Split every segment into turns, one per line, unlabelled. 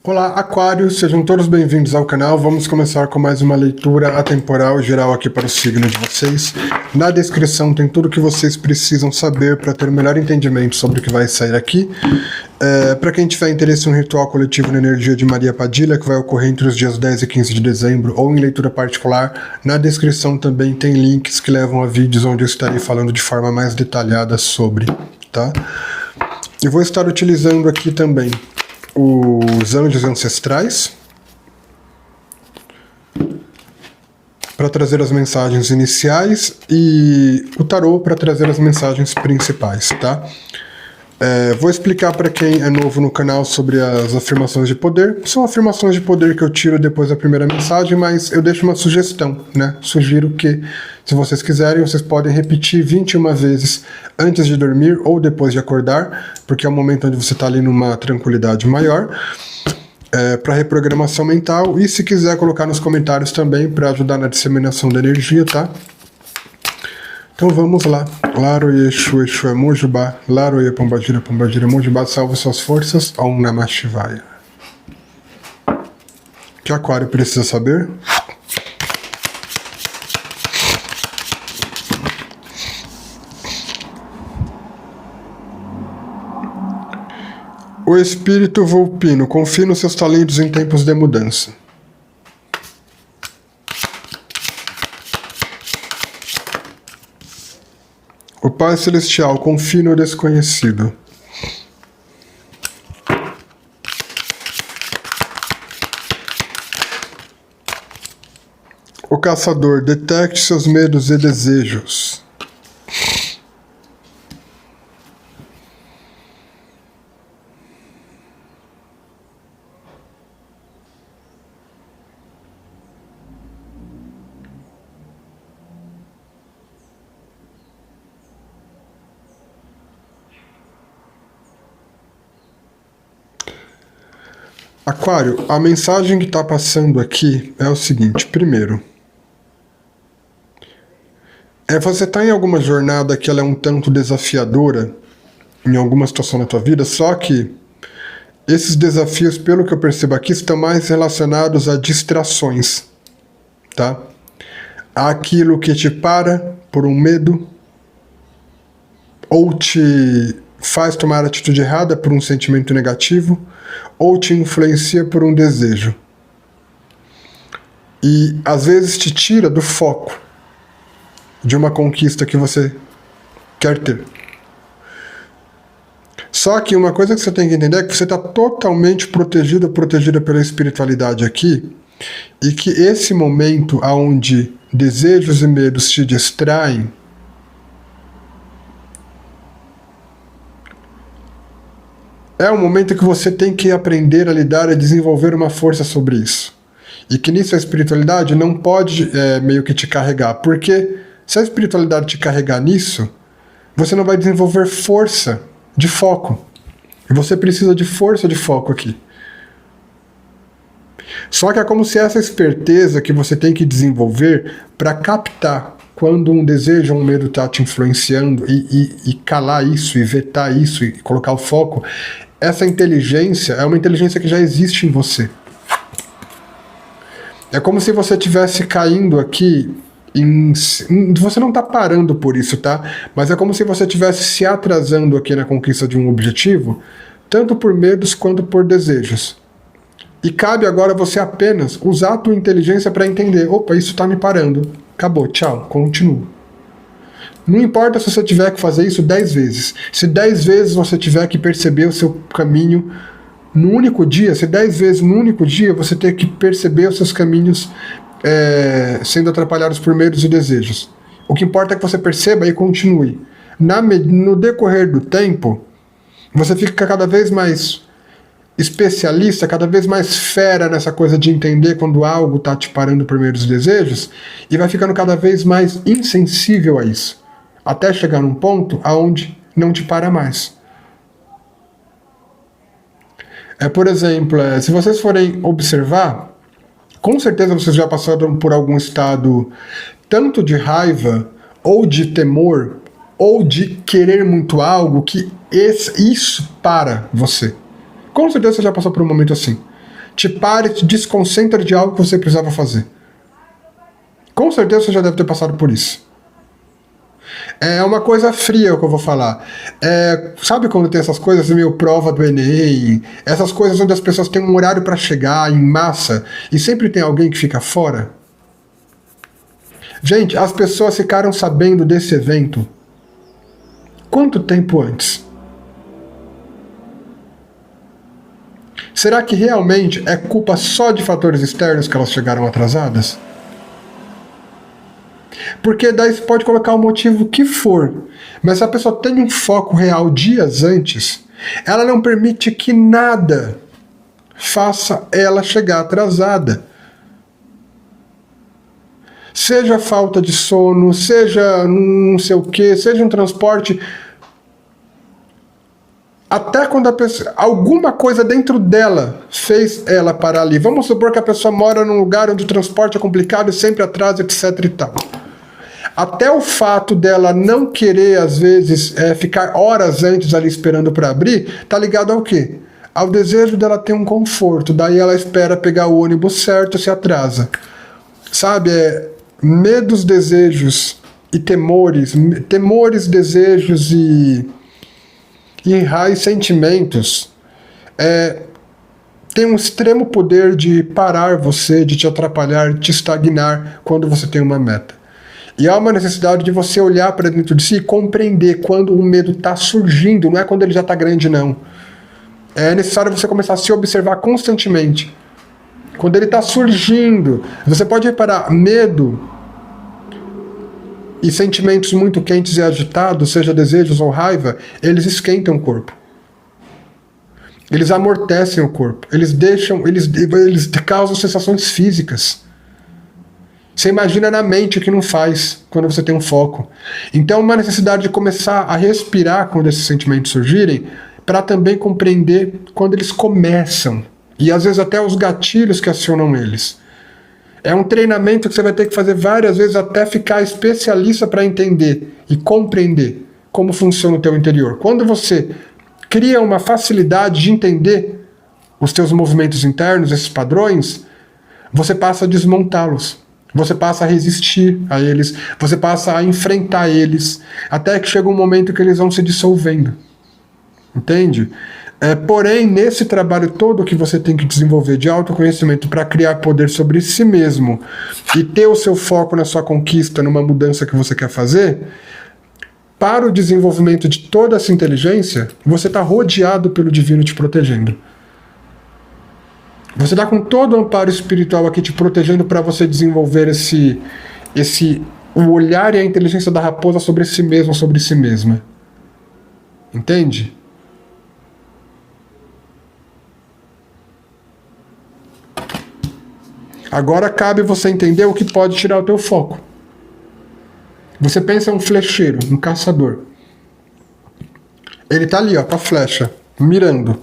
Olá, Aquários, sejam todos bem-vindos ao canal. Vamos começar com mais uma leitura atemporal geral aqui para o signo de vocês. Na descrição tem tudo o que vocês precisam saber para ter o melhor entendimento sobre o que vai sair aqui. Para quem tiver interesse em um ritual coletivo na energia de Maria Padilha, que vai ocorrer entre os dias 10 e 15 de dezembro, ou em leitura particular, na descrição também tem links que levam a vídeos onde eu estarei falando de forma mais detalhada sobre, tá? Eu vou estar utilizando aqui também os anjos ancestrais para trazer as mensagens iniciais e o tarô para trazer as mensagens principais, tá? Vou explicar para quem é novo no canal sobre as afirmações de poder. São afirmações de poder que eu tiro depois da primeira mensagem, mas eu deixo uma sugestão, né? Sugiro que, se vocês quiserem, vocês podem repetir 21 vezes antes de dormir ou depois de acordar, porque é o momento onde você está ali numa tranquilidade maior, para reprogramação mental. E se quiser colocar nos comentários também para ajudar na disseminação da energia, tá? Então vamos lá. Laroye, Exu, Exu é Mojubá. Laroye, Pombagira, Pombagira, Mojubá, salve suas forças. Om Namah Shivaya. O que Aquário precisa saber? O espírito volpino, confie nos seus talentos em tempos de mudança. O Pai Celestial, confie no desconhecido. O Caçador, detecte seus medos e desejos. Aquário, a mensagem que está passando aqui é o seguinte. Primeiro, você está em alguma jornada que ela é um tanto desafiadora em alguma situação na tua vida, só que esses desafios, pelo que eu percebo aqui, estão mais relacionados a distrações, tá? Aquilo que te para por um medo ou te faz tomar atitude errada por um sentimento negativo, ou te influencia por um desejo. E às vezes te tira do foco de uma conquista que você quer ter. Só que uma coisa que você tem que entender é que você está totalmente protegido ou protegida pela espiritualidade aqui, e que esse momento onde desejos e medos te distraem, é um momento que você tem que aprender a lidar e desenvolver uma força sobre isso. E que nisso a espiritualidade não pode meio que te carregar. Porque se a espiritualidade te carregar nisso, você não vai desenvolver força de foco. E você precisa de força de foco aqui. Só que é como se essa esperteza que você tem que desenvolver para captar quando um desejo ou um medo está te influenciando e calar isso, e vetar isso, e colocar o foco. Essa inteligência é uma inteligência que já existe em você. É como se você estivesse caindo aqui você não está parando por isso, tá? Mas é como se você estivesse se atrasando aqui na conquista de um objetivo, tanto por medos quanto por desejos. E cabe agora você apenas usar a tua inteligência para entender, opa, isso está me parando. Acabou, tchau, continuo. Não importa se você tiver que fazer isso 10 vezes. Se 10 vezes você tiver que perceber o seu caminho no único dia, se 10 vezes no único dia você ter que perceber os seus caminhos sendo atrapalhados por medos e desejos. O que importa é que você perceba e continue. No decorrer do tempo, você fica cada vez mais especialista, cada vez mais fera nessa coisa de entender quando algo está te parando por medos e desejos, e vai ficando cada vez mais insensível a isso. Até chegar num ponto aonde não te para mais. Por exemplo, se vocês forem observar, com certeza vocês já passaram por algum estado tanto de raiva, ou de temor, ou de querer muito algo, que isso para você. Com certeza você já passou por um momento assim. te pare, te desconcentra de algo que você precisava fazer. Com certeza você já deve ter passado por isso. É uma coisa fria o que eu vou falar. Sabe quando tem essas coisas meio prova do Enem, essas coisas onde as pessoas têm um horário para chegar em massa e sempre tem alguém que fica fora? Gente, as pessoas ficaram sabendo desse evento quanto tempo antes? Será que realmente é culpa só de fatores externos que elas chegaram atrasadas? Porque daí você pode colocar o motivo que for, mas se a pessoa tem um foco real dias antes, ela não permite que nada faça ela chegar atrasada. Seja falta de sono, seja não sei o que, seja um transporte. Até quando a pessoa, alguma coisa dentro dela fez ela parar ali. Vamos supor que a pessoa mora num lugar onde o transporte é complicado e sempre atrasa, etc e tal. Até o fato dela não querer, às vezes, ficar horas antes ali esperando para abrir, tá ligado ao quê? Ao desejo dela ter um conforto. Daí ela espera pegar o ônibus certo e se atrasa. Sabe, medos, desejos e temores, desejos e raios sentimentos tem um extremo poder de parar você, de te atrapalhar, de te estagnar quando você tem uma meta. E há uma necessidade de você olhar para dentro de si e compreender quando o medo está surgindo, não é quando ele já está grande, não. É necessário você começar a se observar constantemente. Quando ele está surgindo, você pode reparar, medo e sentimentos muito quentes e agitados, seja desejos ou raiva, eles esquentam o corpo. Eles amortecem o corpo. Eles causam sensações físicas. Você imagina na mente o que não faz quando você tem um foco. Então, uma necessidade de começar a respirar quando esses sentimentos surgirem, para também compreender quando eles começam. E às vezes até os gatilhos que acionam eles. É um treinamento que você vai ter que fazer várias vezes até ficar especialista para entender e compreender como funciona o teu interior. Quando você cria uma facilidade de entender os teus movimentos internos, esses padrões, você passa a desmontá-los. Você passa a resistir a eles, você passa a enfrentar eles, até que chega um momento que eles vão se dissolvendo. Entende? Porém, nesse trabalho todo que você tem que desenvolver de autoconhecimento para criar poder sobre si mesmo e ter o seu foco na sua conquista, numa mudança que você quer fazer, para o desenvolvimento de toda essa inteligência, você está rodeado pelo divino te protegendo. Você está com todo o amparo espiritual aqui te protegendo para você desenvolver o olhar e a inteligência da raposa sobre si mesmo, sobre si mesma. Entende? Agora cabe você entender o que pode tirar o teu foco. Você pensa em um flecheiro, um caçador. Ele está ali, ó, com a flecha, mirando.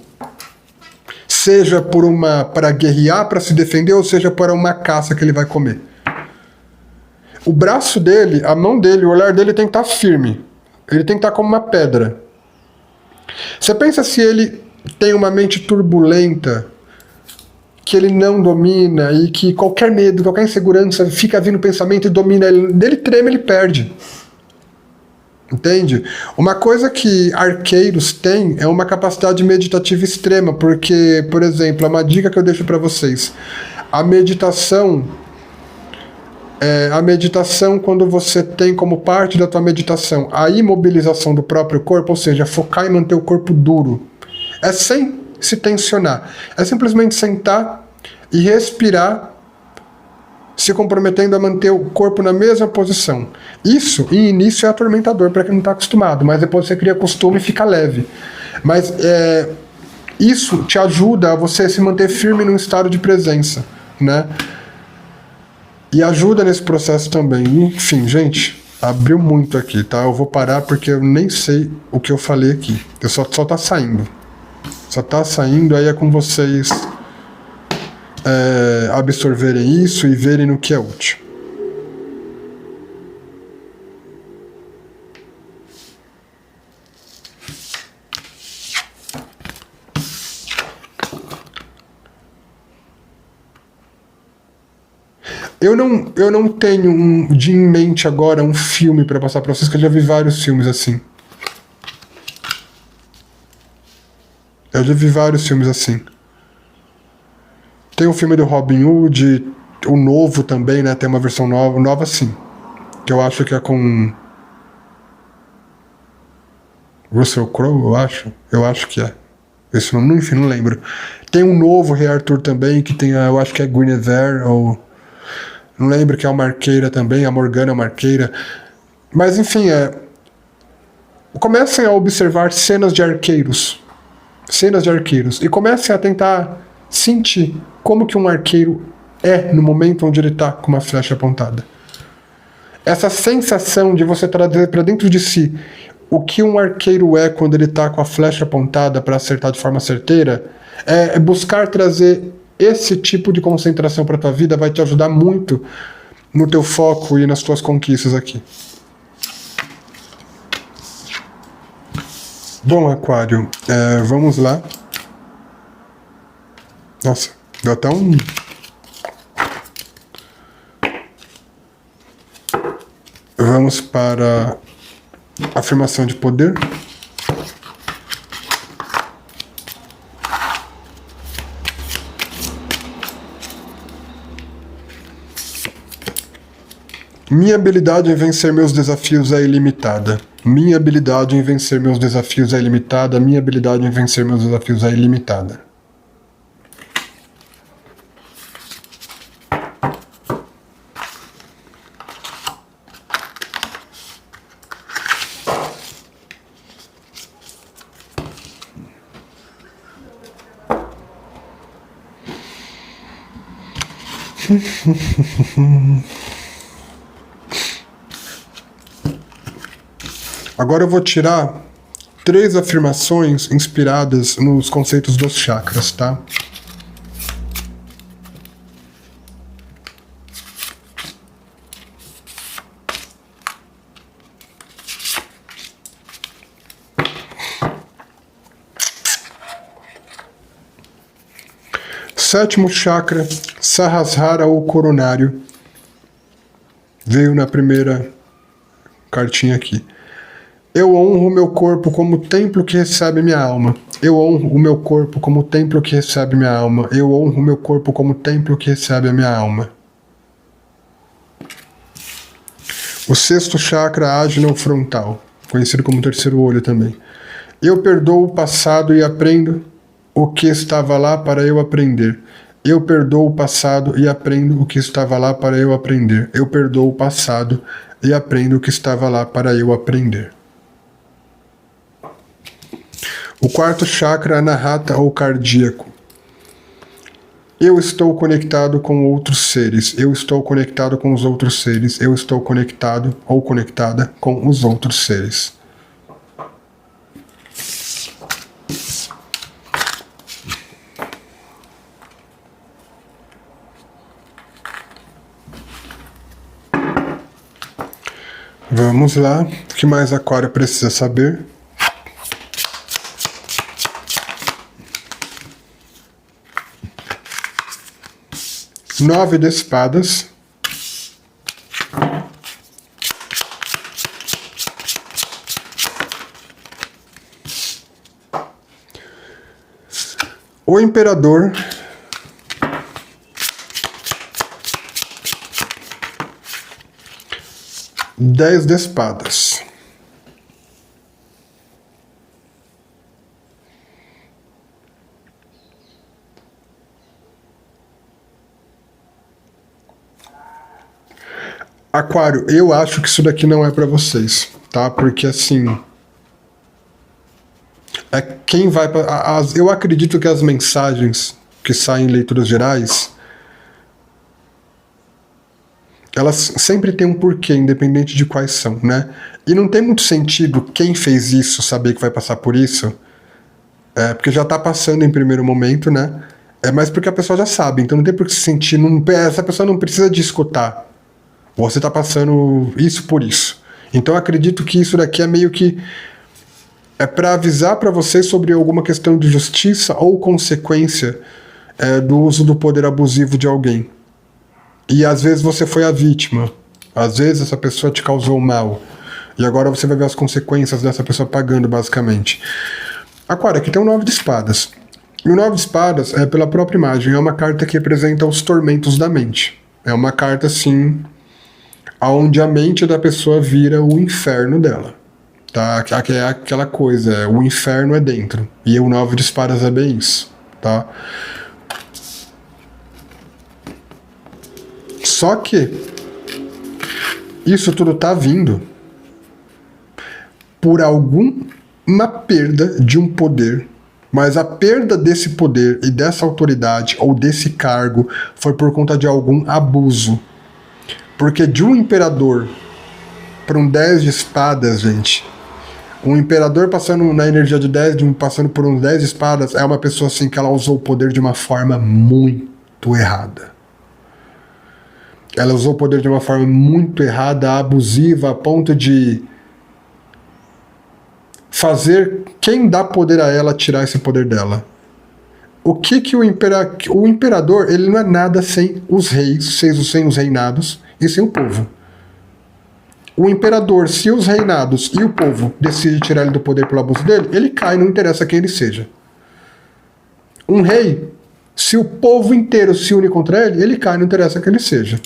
Seja para guerrear, para se defender, ou seja para uma caça que ele vai comer. O braço dele, a mão dele, o olhar dele tem que estar firme. Ele tem que estar como uma pedra. Você pensa se ele tem uma mente turbulenta, que ele não domina e que qualquer medo, qualquer insegurança fica vindo pensamento e domina ele, dele treme, ele perde. Entende? Uma coisa que arqueiros têm é uma capacidade meditativa extrema, porque, por exemplo, é uma dica que eu deixo para vocês. A meditação, quando você tem como parte da tua meditação a imobilização do próprio corpo, ou seja, focar em manter o corpo duro, é sem se tensionar. É simplesmente sentar e respirar, se comprometendo a manter o corpo na mesma posição. Isso, em início, é atormentador para quem não está acostumado, mas depois você cria costume e fica leve. Mas isso te ajuda a você se manter firme num estado de presença, né? E ajuda nesse processo também. Enfim, gente, abriu muito aqui, tá? Eu vou parar porque eu nem sei o que eu falei aqui. Só tá saindo. Só tá saindo, aí é com vocês absorverem isso e verem no que é útil. Eu não tenho em mente agora um filme para passar para vocês, que eu já vi vários filmes assim. Eu já vi vários filmes assim. Tem um filme do Robin Hood, o novo também, né? Tem uma versão nova sim. Que eu acho que é com Russell Crowe, eu acho. Eu acho que é. Esse nome, enfim, não lembro. Tem um novo Rei Arthur também, que tem, eu acho que é Guinevere, ou... Não lembro, que é uma arqueira também, a Morgana é uma arqueira. Mas, enfim, comecem a observar cenas de arqueiros. Cenas de arqueiros. E comecem a tentar sentir como que um arqueiro é no momento onde ele está com uma flecha apontada. Essa sensação de você trazer para dentro de si o que um arqueiro é quando ele está com a flecha apontada para acertar de forma certeira, é buscar trazer esse tipo de concentração para tua vida, vai te ajudar muito no teu foco e nas tuas conquistas aqui. Bom, Aquário, vamos lá. Nossa, deu até um... Vamos para a afirmação de poder. Minha habilidade em vencer meus desafios é ilimitada. Minha habilidade em vencer meus desafios é ilimitada. Minha habilidade em vencer meus desafios é ilimitada. Agora eu vou tirar 3 afirmações inspiradas nos conceitos dos chakras, tá? Sétimo chakra, Sahasrara ou coronário, veio na primeira cartinha aqui. Eu honro o meu corpo como templo que recebe minha alma. Eu honro o meu corpo como templo que recebe minha alma. Eu honro o meu corpo como templo que recebe a minha alma. O sexto chakra, ágina ou frontal, conhecido como terceiro olho também. Eu perdoo o passado e aprendo o que estava lá para eu aprender. Eu perdoo o passado e aprendo o que estava lá para eu aprender. Eu perdoo o passado e aprendo o que estava lá para eu aprender. O quarto chakra, anahata ou cardíaco. Eu estou conectado com outros seres. Eu estou conectado com os outros seres. Eu estou conectado ou conectada com os outros seres. Vamos lá. O que mais Aquário precisa saber? Nove de espadas. O imperador. Dez de espadas. Aquário, eu acho que isso daqui não é para vocês, tá? Porque assim, quem vai para eu acredito que as mensagens que saem em leituras gerais, elas sempre têm um porquê, independente de quais são, né? E não tem muito sentido quem fez isso saber que vai passar por isso, porque já tá passando em primeiro momento, né? Mas porque a pessoa já sabe, então não tem por que se sentir, essa pessoa não precisa de escutar. Você está passando isso por isso. Então eu acredito que isso daqui é meio que para avisar para vocês sobre alguma questão de justiça ou consequência do uso do poder abusivo de alguém. E às vezes você foi a vítima. Às vezes essa pessoa te causou mal. E agora você vai ver as consequências dessa pessoa pagando, basicamente. Aquário, aqui tem um 9 de espadas. E o 9 de espadas, pela própria imagem, é uma carta que representa os tormentos da mente. É uma carta, assim, onde a mente da pessoa vira o inferno dela. Tá? Que é aquela coisa, o inferno é dentro. E o 9 de espadas é bem isso. Tá? Só que isso tudo tá vindo por alguma perda de um poder, mas a perda desse poder e dessa autoridade ou desse cargo foi por conta de algum abuso. Porque de um imperador para um 10 de espadas, gente, um imperador passando na energia de 10, passando por um 10 de espadas, é uma pessoa assim que ela usou o poder de uma forma muito errada. Ela usou o poder de uma forma muito errada, abusiva, a ponto de fazer quem dá poder a ela tirar esse poder dela. O imperador, ele não é nada sem os reis, sem os reinados e sem o povo. O imperador, se os reinados e o povo decidem tirar ele do poder pelo abuso dele, ele cai, não interessa quem ele seja. Um rei, se o povo inteiro se une contra ele, ele cai, não interessa quem ele seja.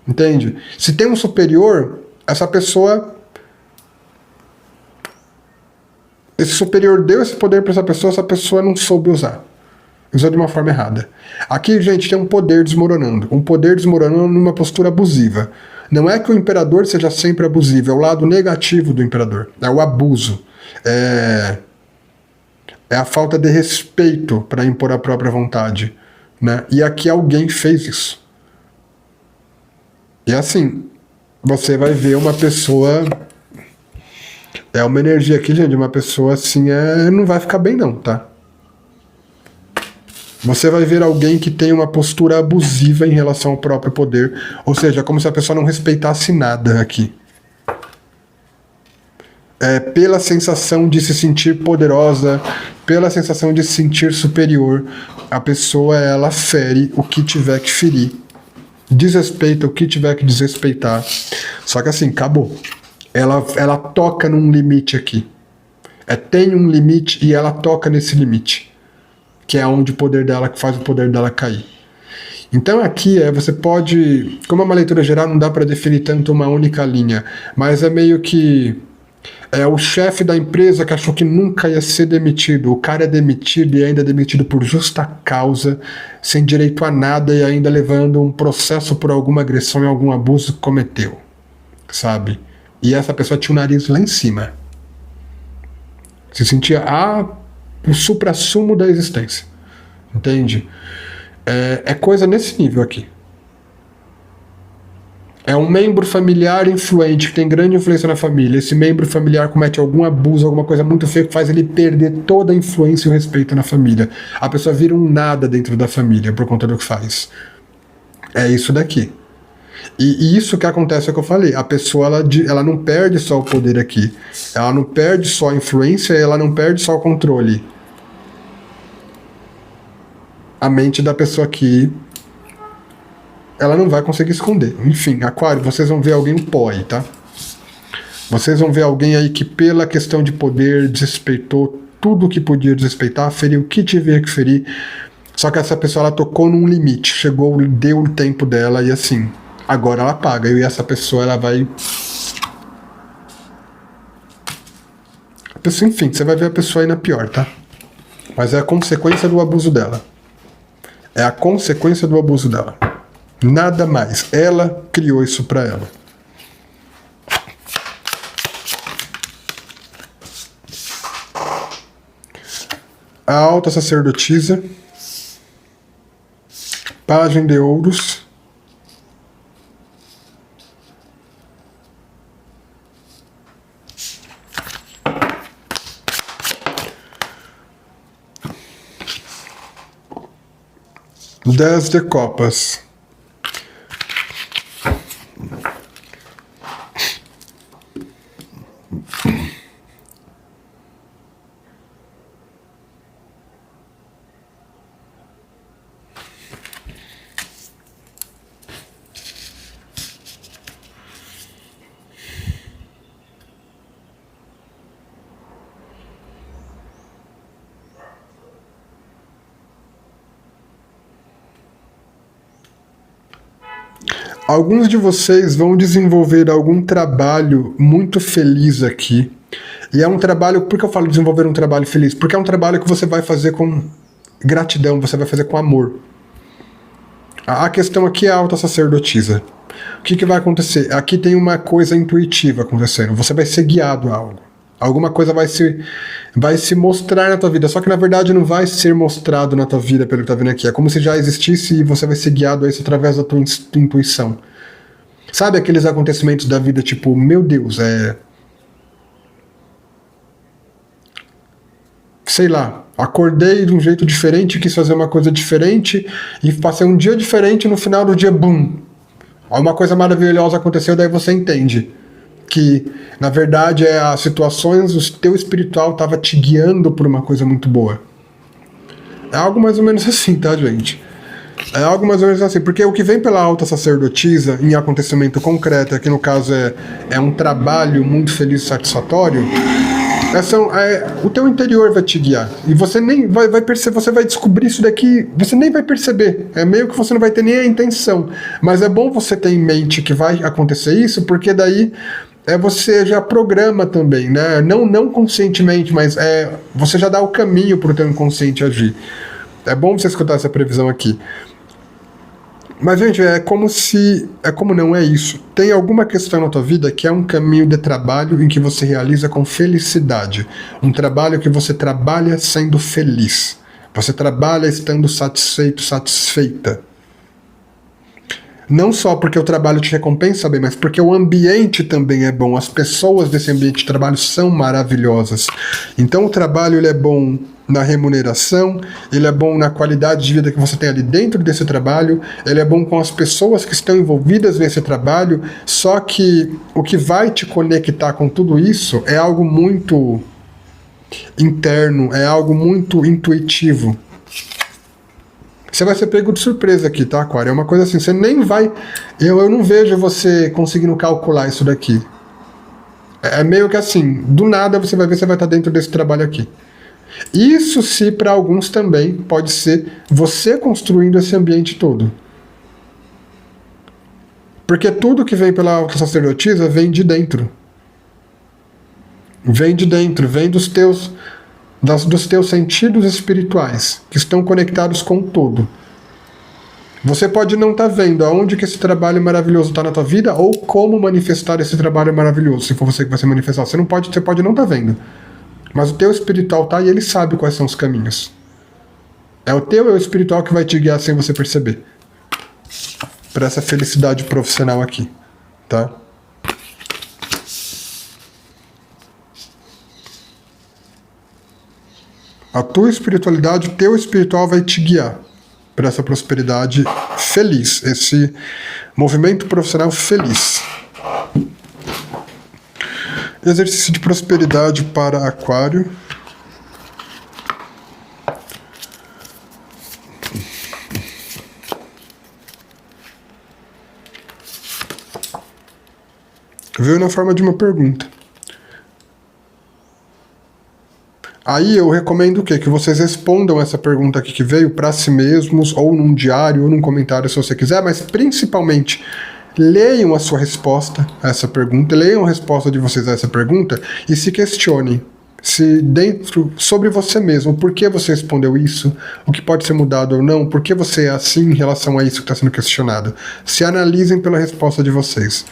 Entende? Se tem um superior, esse superior deu esse poder para essa pessoa não soube usar. Usou de uma forma errada. Aqui, gente, tem um poder desmoronando. Um poder desmoronando numa postura abusiva. Não é que o imperador seja sempre abusivo, é o lado negativo do imperador. É o abuso. É a falta de respeito para impor a própria vontade. Né? E aqui alguém fez isso. E assim, você vai ver uma pessoa... É uma energia aqui, gente, de uma pessoa assim, não vai ficar bem não, tá? Você vai ver alguém que tem uma postura abusiva em relação ao próprio poder, ou seja, como se a pessoa não respeitasse nada aqui. Pela sensação de se sentir poderosa, pela sensação de se sentir superior, a pessoa, ela fere o que tiver que ferir, desrespeita o que tiver que desrespeitar. Só que assim, acabou. Ela toca num limite aqui. Tem um limite e ela toca nesse limite. Que é onde o poder dela, que faz o poder dela cair. Então aqui você pode... Como é uma leitura geral, não dá para definir tanto uma única linha. Mas é meio que... o chefe da empresa que achou que nunca ia ser demitido. O cara é demitido e ainda é demitido por justa causa, sem direito a nada e ainda levando um processo por alguma agressão e algum abuso que cometeu. Sabe? E essa pessoa tinha o nariz lá em cima. Se sentia o suprassumo da existência. Entende? É coisa nesse nível aqui. É um membro familiar influente, que tem grande influência na família. Esse membro familiar comete algum abuso, alguma coisa muito feia que faz ele perder toda a influência e o respeito na família. A pessoa vira um nada dentro da família por conta do que faz. É isso daqui. E isso que acontece é o que eu falei. A pessoa, ela não perde só o poder aqui. Ela não perde só a influência, ela não perde só o controle. A mente da pessoa aqui, ela não vai conseguir esconder. Enfim, Aquário, vocês vão ver alguém pó aí, tá? Vocês vão ver alguém aí que, pela questão de poder, desrespeitou tudo que podia desrespeitar, feriu o que tiver que ferir. Só que essa pessoa, ela tocou num limite. Chegou, deu o tempo dela e assim... Agora ela paga, e essa pessoa, ela vai... Enfim, você vai ver a pessoa ainda pior, tá? Mas é a consequência do abuso dela. É a consequência do abuso dela. Nada mais. Ela criou isso pra ela. A alta sacerdotisa. Pajem de ouros. Dez de copas. Alguns de vocês vão desenvolver algum trabalho muito feliz aqui. E é um trabalho, por que eu falo desenvolver um trabalho feliz? Porque é um trabalho que você vai fazer com gratidão, você vai fazer com amor. A questão aqui é a alta sacerdotisa. O que vai acontecer? Aqui tem uma coisa intuitiva acontecendo. Você vai ser guiado a algo. Alguma coisa vai se mostrar na tua vida. Só que na verdade não vai ser mostrado na tua vida pelo que tá vendo aqui. É como se já existisse e você vai ser guiado a isso através da tua intuição. Sabe aqueles acontecimentos da vida tipo, meu Deus, sei lá, acordei de um jeito diferente, quis fazer uma coisa diferente e passei um dia diferente, no final do dia, bum! Uma coisa maravilhosa aconteceu, daí você entende que, na verdade, as situações, o teu espiritual estava te guiando por uma coisa muito boa. É algo mais ou menos assim, tá, gente? É algo mais ou menos assim, porque o que vem pela alta sacerdotisa em acontecimento concreto, que no caso é um trabalho muito feliz e satisfatório, o teu interior vai te guiar. E você nem vai perceber, você vai descobrir isso daqui, você nem vai perceber. É meio que você não vai ter nem a intenção. Mas é bom você ter em mente que vai acontecer isso, porque daí você já programa também, né? Não conscientemente, mas você já dá o caminho para o teu inconsciente agir. É bom você escutar essa previsão aqui. Mas, gente, como não é isso. Tem alguma questão na tua vida que é um caminho de trabalho em que você realiza com felicidade. Um trabalho que você trabalha sendo feliz. Você trabalha estando satisfeito, satisfeita. Não só porque o trabalho te recompensa bem, mas porque o ambiente também é bom. As pessoas desse ambiente de trabalho são maravilhosas. Então o trabalho ele é bom na remuneração, ele é bom na qualidade de vida que você tem ali dentro desse trabalho, ele é bom com as pessoas que estão envolvidas nesse trabalho, só que o que vai te conectar com tudo isso é algo muito interno, é algo muito intuitivo. Você vai ser pego de surpresa aqui, tá, Aquário? É uma coisa assim, você nem vai... Eu não vejo você conseguindo calcular isso daqui. É meio que assim, do nada você vai ver, você vai estar dentro desse trabalho aqui. Isso se para alguns também pode ser você construindo esse ambiente todo. Porque tudo que vem pela alta sacerdotisa vem de dentro. Vem de dentro, vem dos teus sentidos espirituais, que estão conectados com o todo. Você pode não estar vendo aonde que esse trabalho maravilhoso está na tua vida, ou como manifestar esse trabalho maravilhoso, se for você que vai se manifestar. Você pode não estar vendo. Mas o teu espiritual tá e ele sabe quais são os caminhos. É o teu eu espiritual que vai te guiar sem você perceber. Para essa felicidade profissional aqui, tá? A tua espiritualidade, o teu espiritual vai te guiar para essa prosperidade feliz, esse movimento profissional feliz. Exercício de prosperidade para Aquário. Veio na forma de uma pergunta. Aí eu recomendo o quê? Que vocês respondam essa pergunta aqui que veio para si mesmos, ou num diário, ou num comentário se você quiser, mas principalmente leiam a sua resposta a essa pergunta, leiam a resposta de vocês a essa pergunta e se questionem sobre você mesmo, por que você respondeu isso, o que pode ser mudado ou não, por que você é assim em relação a isso que está sendo questionado. Se analisem pela resposta de vocês.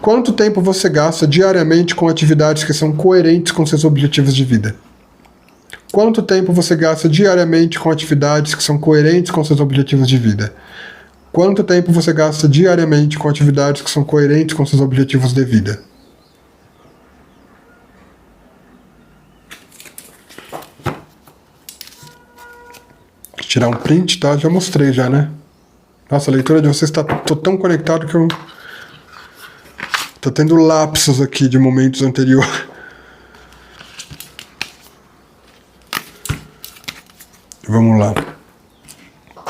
Quanto tempo você gasta diariamente com atividades que são coerentes com seus objetivos de vida? Quanto tempo você gasta diariamente com atividades que são coerentes com seus objetivos de vida? Quanto tempo você gasta diariamente com atividades que são coerentes com seus objetivos de vida? Vou tirar um print, tá? Já mostrei já, né? Nossa, a leitura de vocês tô tão conectado que eu tô tendo lapsos aqui de momentos anteriores. Vamos lá.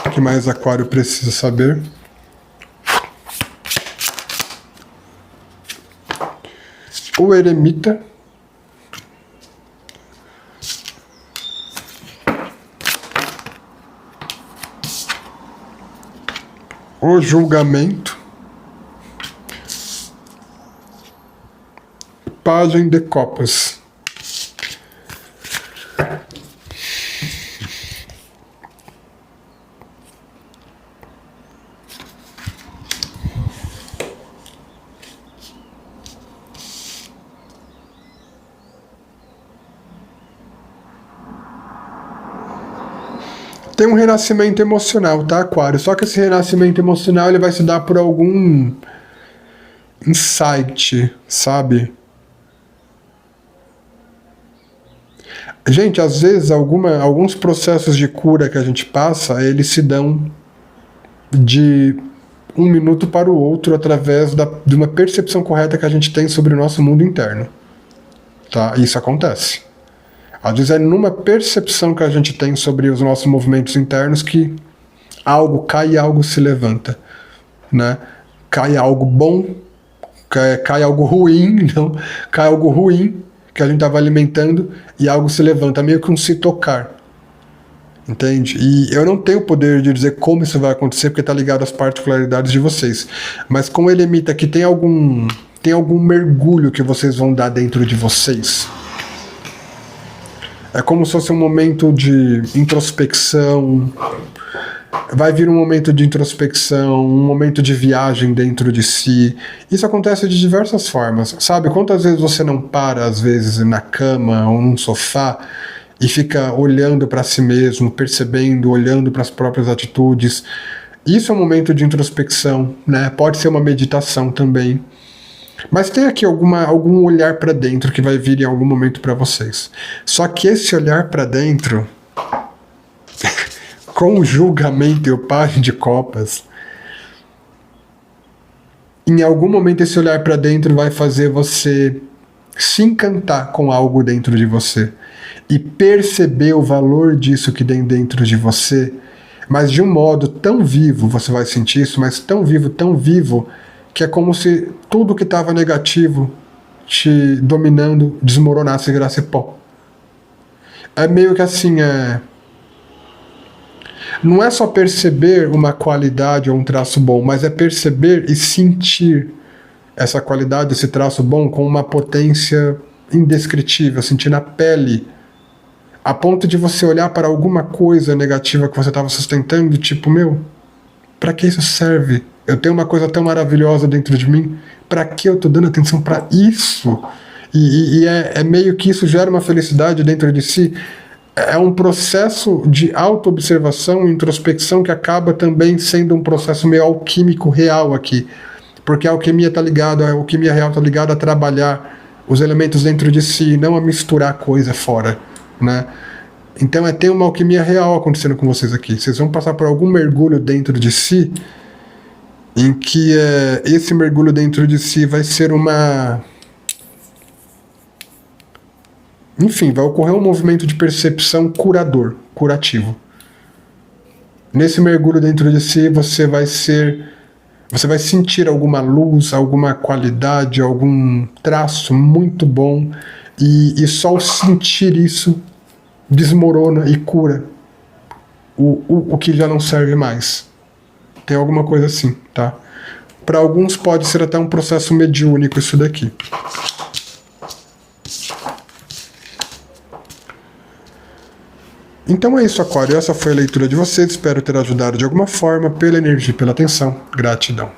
O que mais Aquário precisa saber? O eremita. O julgamento. Pagem de copas. Tem um renascimento emocional, tá, Aquário? Só que esse renascimento emocional ele vai se dar por algum insight, sabe? Gente, às vezes alguns processos de cura que a gente passa, eles se dão de um minuto para o outro através de uma percepção correta que a gente tem sobre o nosso mundo interno. Tá? Isso acontece. Às vezes é numa percepção que a gente tem sobre os nossos movimentos internos que algo cai e algo se levanta. Né? Cai algo bom, cai algo ruim, não? Cai algo ruim que a gente estava alimentando e algo se levanta, meio que um se tocar. Entende? E eu não tenho o poder de dizer como isso vai acontecer, porque está ligado às particularidades de vocês. Mas como ele emita que tem algum mergulho que vocês vão dar dentro de vocês. É como se fosse um momento de introspecção. Vai vir um momento de introspecção, um momento de viagem dentro de si. Isso acontece de diversas formas. Sabe, quantas vezes você não para, às vezes, na cama ou num sofá e fica olhando para si mesmo, percebendo, olhando para as próprias atitudes. Isso é um momento de introspecção, né? Pode ser uma meditação também. Mas tem aqui algum olhar para dentro que vai vir em algum momento para vocês. Só que esse olhar para dentro, com o julgamento e o pajem de copas, em algum momento esse olhar para dentro vai fazer você se encantar com algo dentro de você e perceber o valor disso que tem dentro de você, mas de um modo tão vivo, você vai sentir isso, mas tão vivo, que é como se tudo que estava negativo te dominando desmoronasse e virasse pó. É meio que assim, não é só perceber uma qualidade ou um traço bom, mas é perceber e sentir essa qualidade, esse traço bom com uma potência indescritível, sentir na pele, a ponto de você olhar para alguma coisa negativa que você estava sustentando, tipo, para que isso serve? Eu tenho uma coisa tão maravilhosa dentro de mim, para que eu estou dando atenção para isso? E é meio que isso gera uma felicidade dentro de si. É um processo de auto-observação e introspecção que acaba também sendo um processo meio alquímico real aqui. Porque a alquimia real está ligada a trabalhar os elementos dentro de si, não a misturar coisa fora, né? Então tem uma alquimia real acontecendo com vocês aqui. Vocês vão passar por algum mergulho dentro de si, em que esse mergulho dentro de si vai ser enfim, vai ocorrer um movimento de percepção curativo. Nesse mergulho dentro de si, você vai sentir alguma luz, alguma qualidade, algum traço muito bom, e só o sentir isso desmorona e cura o que já não serve mais. Tem alguma coisa assim, tá? Para alguns pode ser até um processo mediúnico isso daqui. Então é isso, Aquário. Essa foi a leitura de vocês. Espero ter ajudado de alguma forma. Pela energia e pela atenção. Gratidão.